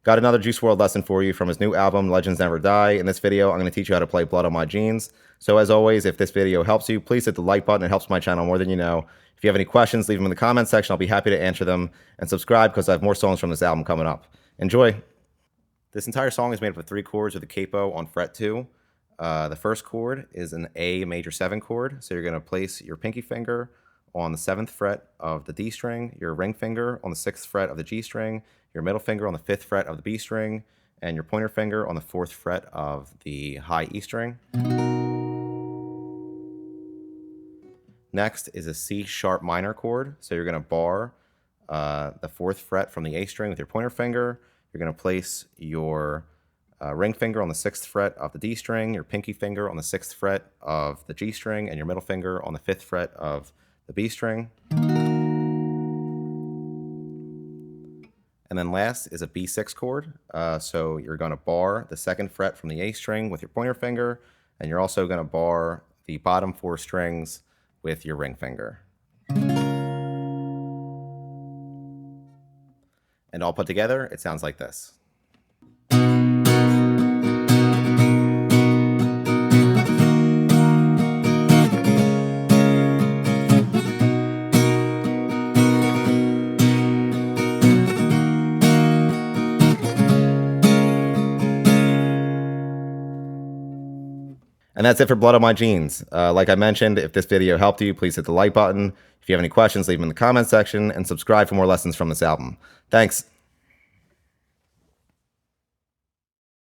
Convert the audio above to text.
Got another Juice WRLD lesson for you from his new album, Legends Never Die. In this video, I'm going to teach you how to play Blood on My Jeans. So as always, if this video helps you, please hit the like button. It helps my channel more than you know. If you have any questions, leave them in the comments section. I'll be happy to answer them. And subscribe because I have more songs from this album coming up. Enjoy. This entire song is made up of 3 chords with a capo on fret 2. The first chord is an A major 7 chord. So you're going to place your pinky finger on the 7th fret of the D string, your ring finger on the 6th fret of the G string, your middle finger on the 5th fret of the B string, and your pointer finger on the 4th fret of the high E string. Next is a C sharp minor chord. So you're going to bar the 4th fret from the A string with your pointer finger. You're going to place your ring finger on the 6th fret of the D string, your pinky finger on the 6th fret of the G string, and your middle finger on the 5th fret of the B string. And then last is a B6 chord. So you're going to bar the 2nd fret from the A string with your pointer finger, and you're also going to bar the bottom 4 strings with your ring finger. And all put together, it sounds like this. And that's it for Blood on My Jeans. Like I mentioned, if this video helped you, please hit the like button. If you have any questions, leave them in the comments section, and subscribe for more lessons from this album. Thanks.